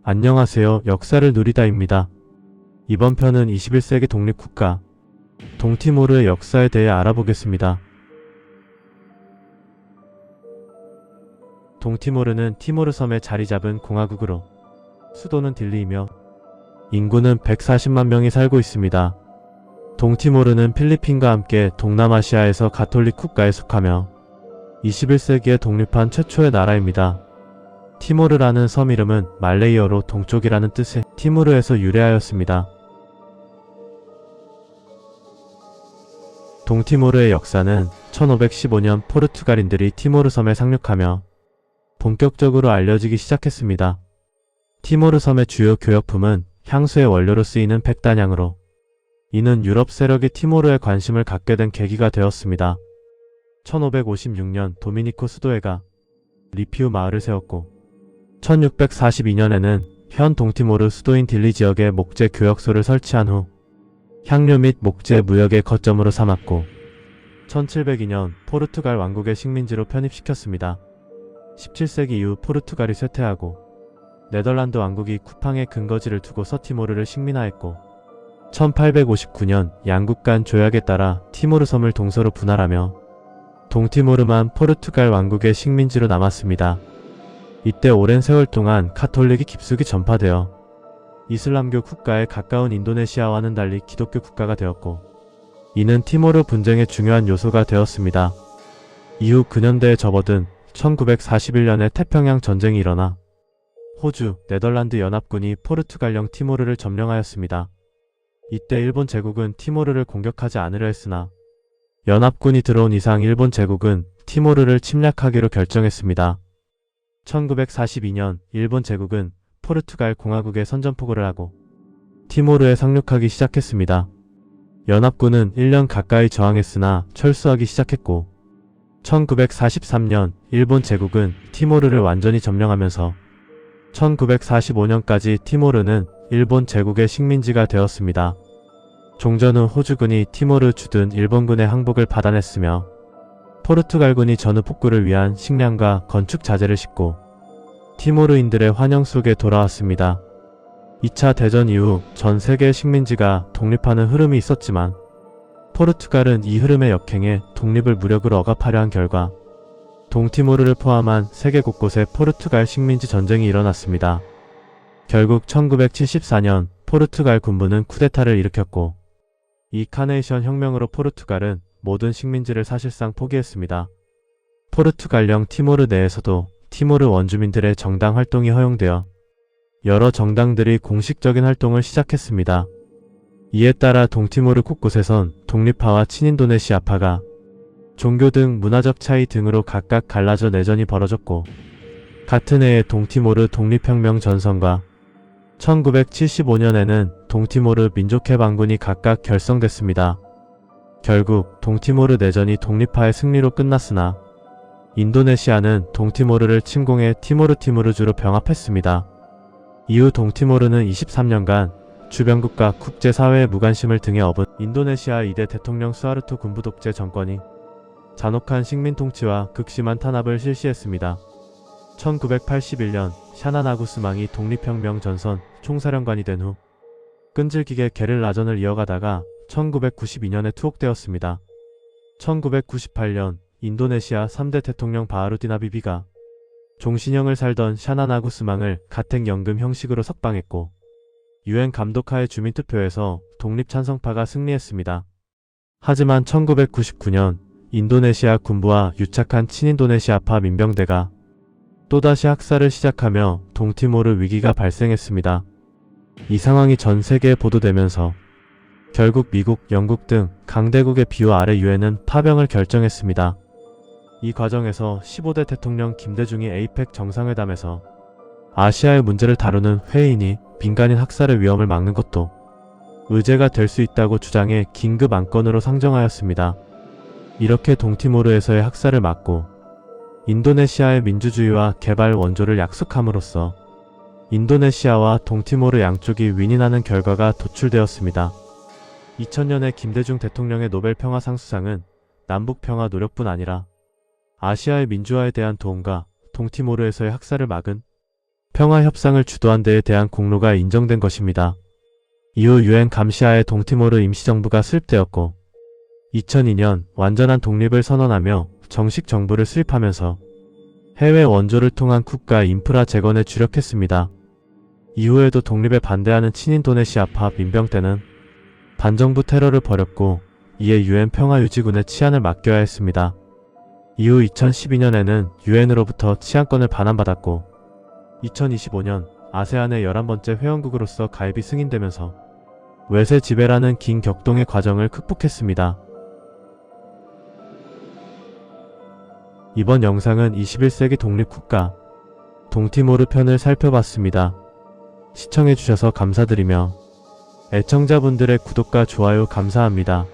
안녕하세요. 역사를 누리다입니다. 이번 편은 21세기 독립국가 동티모르의 역사에 대해 알아보겠습니다. 동티모르는 티모르 섬에 자리 잡은 공화국으로 수도는 딜리이며 인구는 140만 명이 살고 있습니다. 동티모르는 필리핀과 함께 동남아시아에서 가톨릭 국가에 속하며 21세기에 독립한 최초의 나라입니다. 티모르라는 섬 이름은 말레이어로 동쪽이라는 뜻의 티무르에서 유래하였습니다. 동티모르의 역사는 1515년 포르투갈인들이 티모르 섬에 상륙하며 본격적으로 알려지기 시작했습니다. 티모르 섬의 주요 교역품은 향수의 원료로 쓰이는 백단향으로 이는 유럽 세력이 티모르에 관심을 갖게 된 계기가 되었습니다. 1556년 도미니코 수도회가 리피우 마을을 세웠고 1642년에는 현 동티모르 수도인 딜리 지역에 목재 교역소를 설치한 후 향료 및 목재 무역의 거점으로 삼았고 1702년 포르투갈 왕국의 식민지로 편입시켰습니다. 17세기 이후 포르투갈이 쇠퇴하고 네덜란드 왕국이 쿠팡에 근거지를 두고 서티모르를 식민화했고 1859년 양국 간 조약에 따라 티모르 섬을 동서로 분할하며 동티모르만 포르투갈 왕국의 식민지로 남았습니다. 이때 오랜 세월 동안 카톨릭이 깊숙이 전파되어 이슬람교 국가에 가까운 인도네시아와는 달리 기독교 국가가 되었고 이는 티모르 분쟁의 중요한 요소가 되었습니다. 이후 근현대에 접어든 1941년에 태평양 전쟁이 일어나 호주, 네덜란드 연합군이 포르투갈령 티모르를 점령하였습니다. 이때 일본 제국은 티모르를 공격하지 않으려 했으나 연합군이 들어온 이상 일본 제국은 티모르를 침략하기로 결정했습니다. 1942년 일본 제국은 포르투갈 공화국에 선전포고를 하고 티모르에 상륙하기 시작했습니다. 연합군은 1년 가까이 저항했으나 철수하기 시작했고 1943년 일본 제국은 티모르를 완전히 점령하면서 1945년까지 티모르는 일본 제국의 식민지가 되었습니다. 종전 후 호주군이 티모르 주둔 일본군의 항복을 받아냈으며 포르투갈군이 전후 폭구를 위한 식량과 건축 자재를 싣고 티모르인들의 환영 속에 돌아왔습니다. 2차 대전 이후 전 세계의 식민지가 독립하는 흐름이 있었지만 포르투갈은 이 흐름에 역행해 독립을 무력으로 억압하려 한 결과 동티모르를 포함한 세계 곳곳에 포르투갈 식민지 전쟁이 일어났습니다. 결국 1974년 포르투갈 군부는 쿠데타를 일으켰고 이 카네이션 혁명으로 포르투갈은 모든 식민지를 사실상 포기했습니다. 포르투갈령 티모르 내에서도 티모르 원주민들의 정당 활동이 허용되어 여러 정당들이 공식적인 활동을 시작했습니다. 이에 따라 동티모르 곳곳에선 독립파와 친인도네시아파가 종교 등 문화적 차이 등으로 각각 갈라져 내전이 벌어졌고 같은 해에 동티모르 독립혁명 전선과 1975년에는 동티모르 민족해방군이 각각 결성됐습니다. 결국 동티모르 내전이 독립파의 승리로 끝났으나 인도네시아는 동티모르를 침공해 티모르주로 병합했습니다. 이후 동티모르는 23년간 주변국가 국제사회의 무관심을 등에 업은 인도네시아 2대 대통령 수하르토 군부 독재 정권이 잔혹한 식민 통치와 극심한 탄압을 실시했습니다. 1981년 샤나나구스망이 독립혁명 전선 총사령관이 된 후 끈질기게 게릴라전을 이어가다가 1992년에 투옥되었습니다. 1998년 인도네시아 3대 대통령 바하루딘 하비비가 종신형을 살던 샤나나구스망을 가택연금 형식으로 석방했고 유엔 감독하에 주민투표에서 독립찬성파가 승리했습니다. 하지만 1999년 인도네시아 군부와 유착한 친인도네시아파 민병대가 또다시 학살을 시작하며 동티모르 위기가 발생했습니다. 이 상황이 전 세계에 보도되면서 결국 미국, 영국 등 강대국의 비호 아래 유엔은 파병을 결정했습니다. 이 과정에서 15대 대통령 김대중이 에이펙 정상회담에서 아시아의 문제를 다루는 회의니 민간인 학살의 위험을 막는 것도 의제가 될 수 있다고 주장해 긴급 안건으로 상정하였습니다. 이렇게 동티모르에서의 학살을 막고 인도네시아의 민주주의와 개발 원조를 약속함으로써 인도네시아와 동티모르 양쪽이 윈윈하는 결과가 도출되었습니다. 2000년에 김대중 대통령의 노벨 평화상 수상은 남북 평화 노력뿐 아니라 아시아의 민주화에 대한 도움과 동티모르에서의 학살을 막은 평화 협상을 주도한 데에 대한 공로가 인정된 것입니다. 이후 유엔 감시하에 동티모르 임시정부가 수립되었고 2002년 완전한 독립을 선언하며 정식 정부를 수립하면서 해외 원조를 통한 국가 인프라 재건에 주력했습니다. 이후에도 독립에 반대하는 친인도네시아파 민병 때는 반정부 테러를 벌였고 이에 유엔 평화유지군의 치안을 맡겨야 했습니다. 이후 2012년에는 유엔으로부터 치안권을 반환받았고 2025년 아세안의 11번째 회원국으로서 가입이 승인되면서 외세 지배라는 긴 격동의 과정을 극복했습니다. 이번 영상은 21세기 독립국가 동티모르 편을 살펴봤습니다. 시청해주셔서 감사드리며 애청자분들의 구독과 좋아요 감사합니다.